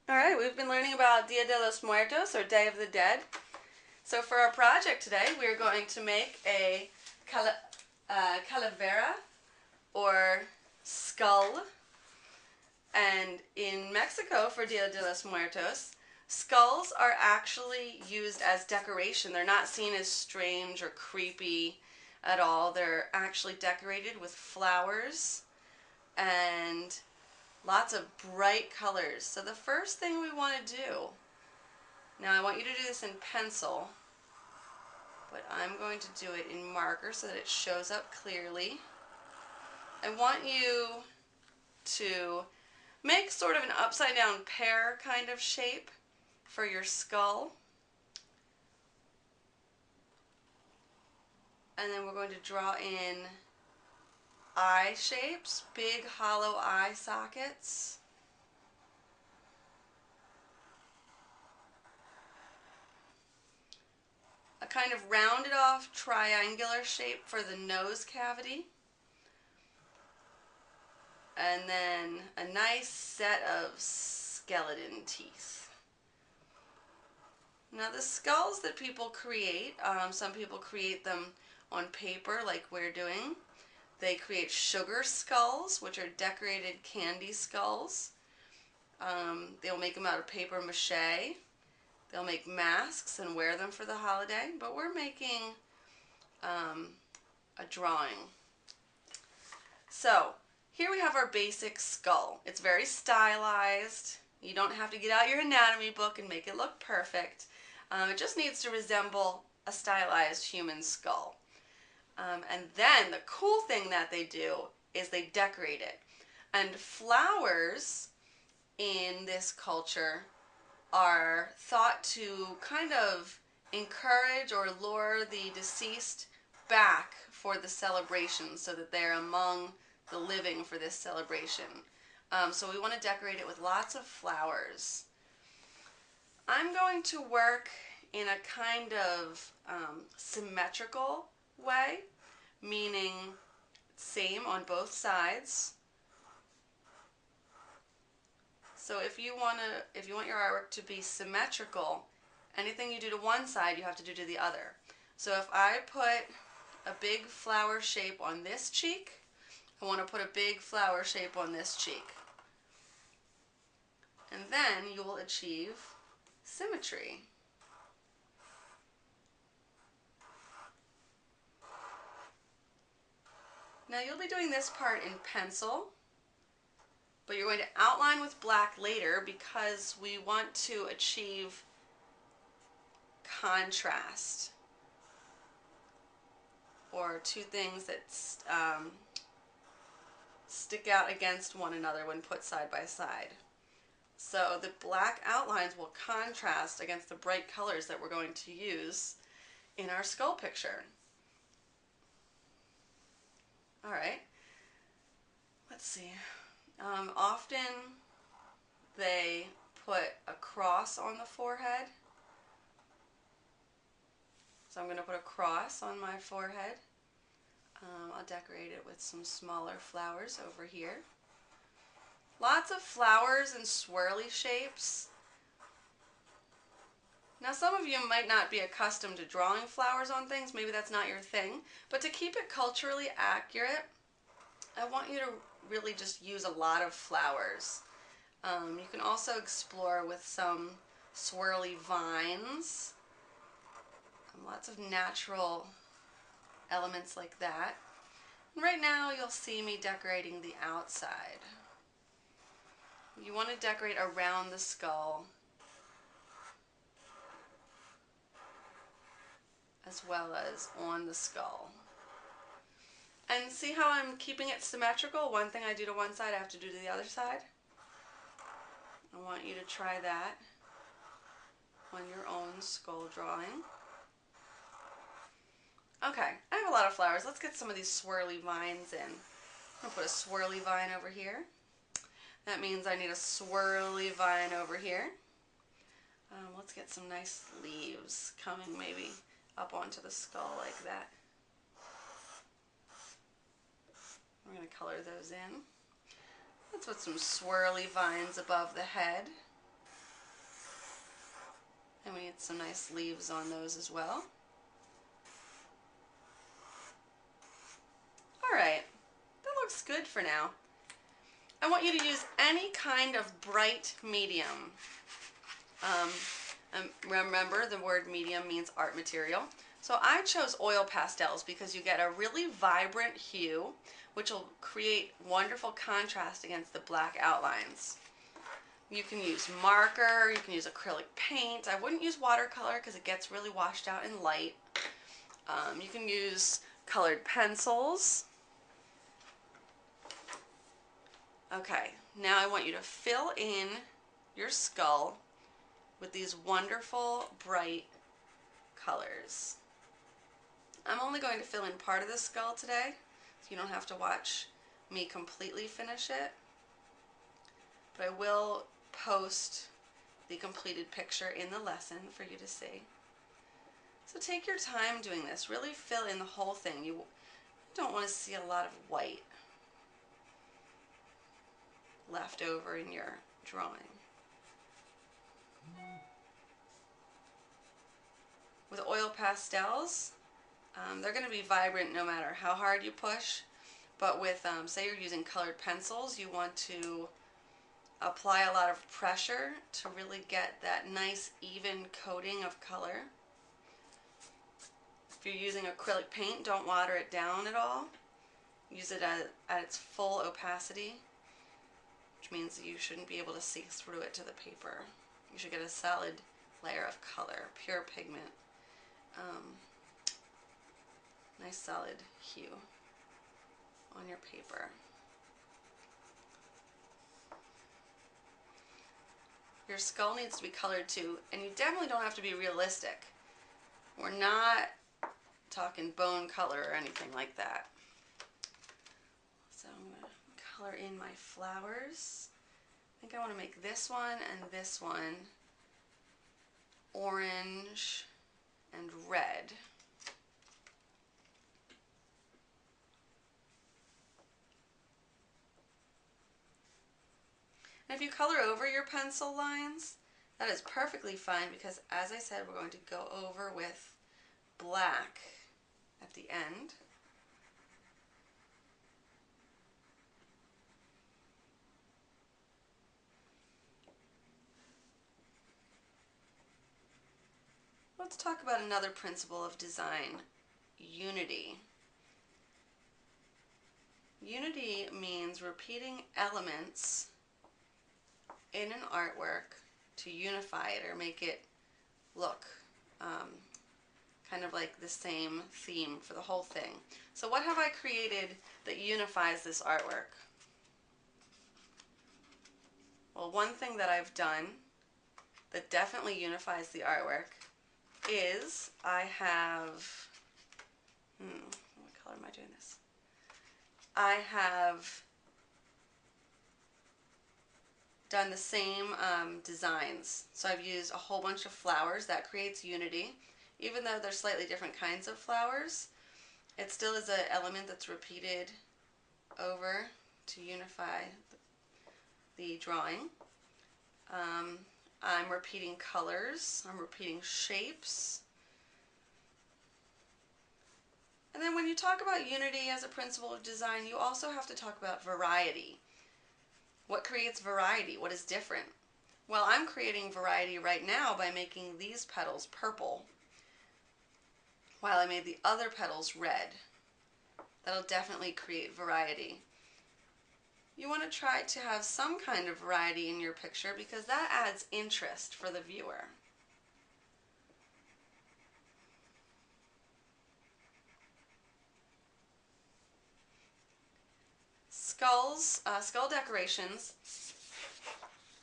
All right, we've been learning about Dia de los Muertos, or Day of the Dead. So for our project today, we're going to make a calavera, or skull. And in Mexico, for Dia de los Muertos, skulls are actually used as decoration. They're not seen as strange or creepy at all. They're actually decorated with flowers and lots of bright colors. So the first thing we want to do, now I want you to do this in pencil, but I'm going to do it in marker so that it shows up clearly. I want you to make sort of an upside down pear kind of shape for your skull. And then we're going to draw in eye shapes, big hollow eye sockets. A kind of rounded off triangular shape for the nose cavity. And then a nice set of skeleton teeth. Now the skulls that people create, some people create them on paper like we're doing. They create sugar skulls, which are decorated candy skulls. They'll make them out of paper mache. They'll make masks and wear them for the holiday, but we're making a drawing. So here we have our basic skull. It's very stylized. You don't have to get out your anatomy book and make it look perfect. It just needs to resemble a stylized human skull. And then the cool thing that they do is they decorate it. And flowers in this culture are thought to kind of encourage or lure the deceased back for the celebration so that they're among the living for this celebration. So we want to decorate it with lots of flowers. I'm going to work in a kind of symmetrical way, meaning same on both sides. So if you want your artwork to be symmetrical, anything you do to one side, you have to do to the other. So if I put a big flower shape on this cheek, I want to put a big flower shape on this cheek. And then you will achieve symmetry. Now you'll be doing this part in pencil, but you're going to outline with black later because we want to achieve contrast, or two things that stick out against one another when put side by side. So the black outlines will contrast against the bright colors that we're going to use in our skull picture. All right, let's see. Often they put a cross on the forehead. So I'm going to put a cross on my forehead. I'll decorate it with some smaller flowers over here. Lots of flowers and swirly shapes. Now some of you might not be accustomed to drawing flowers on things, maybe that's not your thing, but to keep it culturally accurate, I want you to really just use a lot of flowers. You can also explore with some swirly vines, lots of natural elements like that. And right now you'll see me decorating the outside. You want to decorate around the skull as well as on the skull. And see how I'm keeping it symmetrical? One thing I do to one side, I have to do to the other side. I want you to try that on your own skull drawing. Okay, I have a lot of flowers. Let's get some of these swirly vines in. I'm going to put a swirly vine over here. That means I need a swirly vine over here. Let's get some nice leaves coming maybe up onto the skull like that. I'm going to color those in. Let's put some swirly vines above the head. And we need some nice leaves on those as well. Alright, that looks good for now. I want you to use any kind of bright medium. Remember, the word medium means art material. So I chose oil pastels because you get a really vibrant hue, which will create wonderful contrast against the black outlines. You can use marker, you can use acrylic paint. I wouldn't use watercolor because it gets really washed out in light. You can use colored pencils. Okay, now I want you to fill in your skull with these wonderful bright colors. I'm only going to fill in part of the skull today, so you don't have to watch me completely finish it. But I will post the completed picture in the lesson for you to see. So take your time doing this. Really fill in the whole thing. You don't want to see a lot of white left over in your drawing. With oil pastels, they're going to be vibrant no matter how hard you push, but with, say you're using colored pencils, you want to apply a lot of pressure to really get that nice even coating of color. If you're using acrylic paint, don't water it down at all. Use it at its full opacity, which means you shouldn't be able to see through it to the paper. You should get a solid layer of color, pure pigment. Nice solid hue on your paper. Your skull needs to be colored too, and you definitely don't have to be realistic. We're not talking bone color or anything like that. So I'm going to color in my flowers. I think I want to make this one and this one orange and red. And if you color over your pencil lines, that is perfectly fine because, as I said, we're going to go over with black at the end. Let's talk about another principle of design, unity. Unity means repeating elements in an artwork to unify it or make it look kind of like the same theme for the whole thing. So what have I created that unifies this artwork? Well, one thing that I've done that definitely unifies the artwork is I have, what color am I doing this? I have done the same designs. So I've used a whole bunch of flowers. That creates unity. Even though they're slightly different kinds of flowers, it still is an element that's repeated over to unify the drawing. I'm repeating colors. I'm repeating shapes. And then when you talk about unity as a principle of design, you also have to talk about variety. What creates variety? What is different? Well, I'm creating variety right now by making these petals purple, while I made the other petals red. That'll definitely create variety. You want to try to have some kind of variety in your picture because that adds interest for the viewer. Skull decorations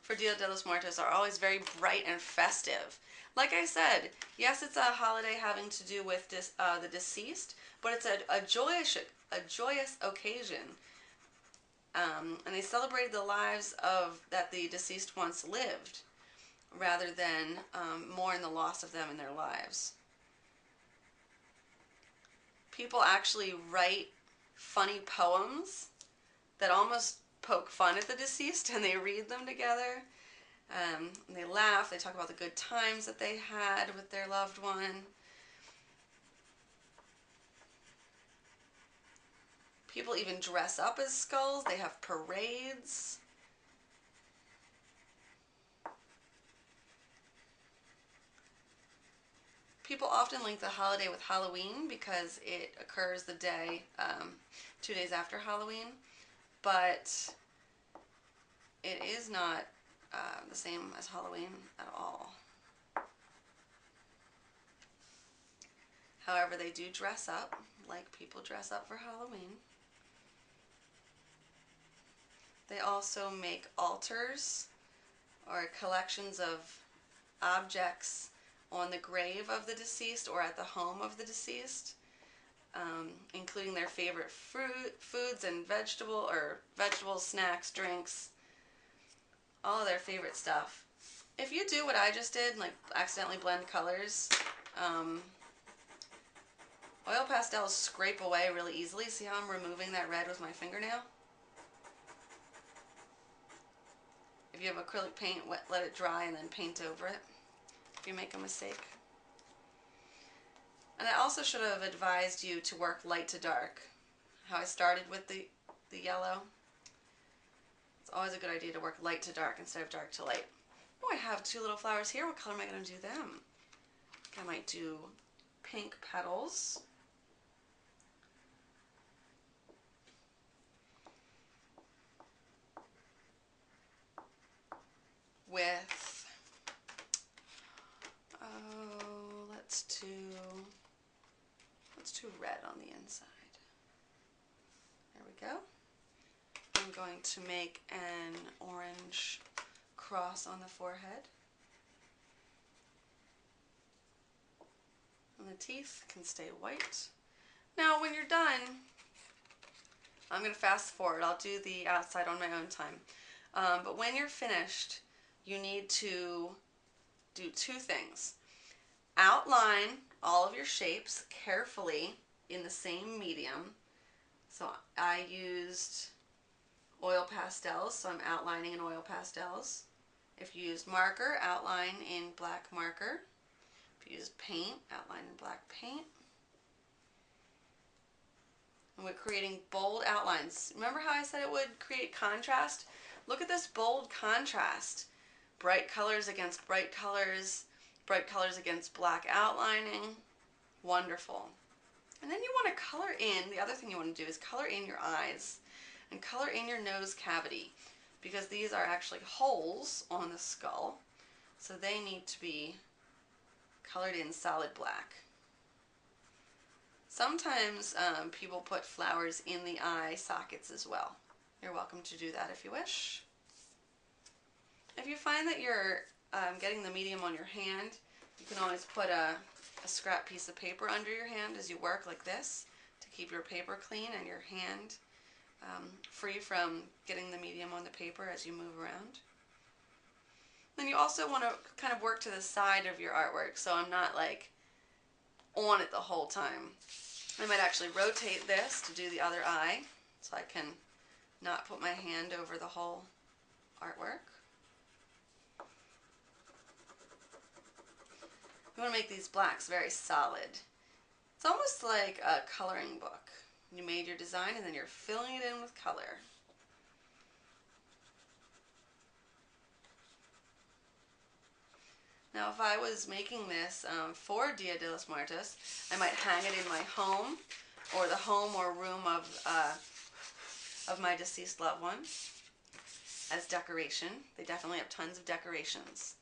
for Dia de los Muertos are always very bright and festive. Like I said, yes, it's a holiday having to do with the deceased, but it's a joyous occasion. And they celebrated the lives that the deceased once lived, rather than mourn the loss of them in their lives. People actually write funny poems that almost poke fun at the deceased, and they read them together. And they laugh. They talk about the good times that they had with their loved one. People even dress up as skulls. They have parades. People often link the holiday with Halloween because it occurs the day, 2 days after Halloween, but it is not the same as Halloween at all. However, they do dress up like people dress up for Halloween. They also make altars or collections of objects on the grave of the deceased or at the home of the deceased, including their favorite foods and vegetables, snacks, drinks, all of their favorite stuff. If you do what I just did, like accidentally blend colors, oil pastels scrape away really easily. See how I'm removing that red with my fingernail? If you have acrylic paint, let it dry and then paint over it if you make a mistake. And I also should have advised you to work light to dark. How I started with the yellow. It's always a good idea to work light to dark instead of dark to light. Oh, I have two little flowers here. What color am I going to do them? I might do pink petals. With, let's do red on the inside. There we go. I'm going to make an orange cross on the forehead. And the teeth can stay white. Now when you're done, I'm going to fast forward. I'll do the outside on my own time. But when you're finished, you need to do two things. Outline all of your shapes carefully in the same medium. So I used oil pastels, so I'm outlining in oil pastels. If you use marker, outline in black marker. If you use paint, outline in black paint. And we're creating bold outlines. Remember how I said it would create contrast? Look at this bold contrast. Bright colors against bright colors against black outlining. Wonderful. And then you want to color in, the other thing you want to do is color in your eyes and color in your nose cavity, because these are actually holes on the skull, so they need to be colored in solid black. Sometimes people put flowers in the eye sockets as well. You're welcome to do that if you wish. If you find that you're getting the medium on your hand, you can always put a scrap piece of paper under your hand as you work like this to keep your paper clean and your hand free from getting the medium on the paper as you move around. Then you also want to kind of work to the side of your artwork, so I'm not like on it the whole time. I might actually rotate this to do the other eye so I can not put my hand over the whole artwork. You want to make these blacks very solid. It's almost like a coloring book. You made your design and then you're filling it in with color. Now if I was making this for Dia de los Muertos, I might hang it in my home or the home or room of my deceased loved one as decoration. They definitely have tons of decorations.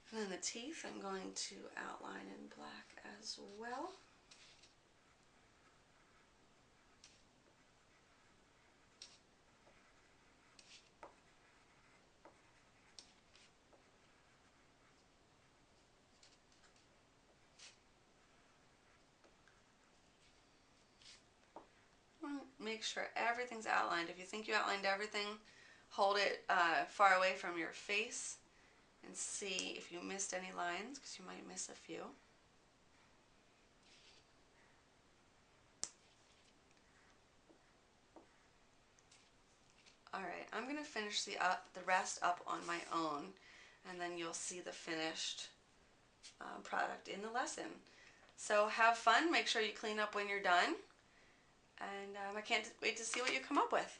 And then the teeth I'm going to outline in black as well. Make sure everything's outlined. If you think you outlined everything, hold it far away from your face and see if you missed any lines, because you might miss a few. Alright, I'm going to finish the rest up on my own, and then you'll see the finished product in the lesson. So have fun, make sure you clean up when you're done, and I can't wait to see what you come up with.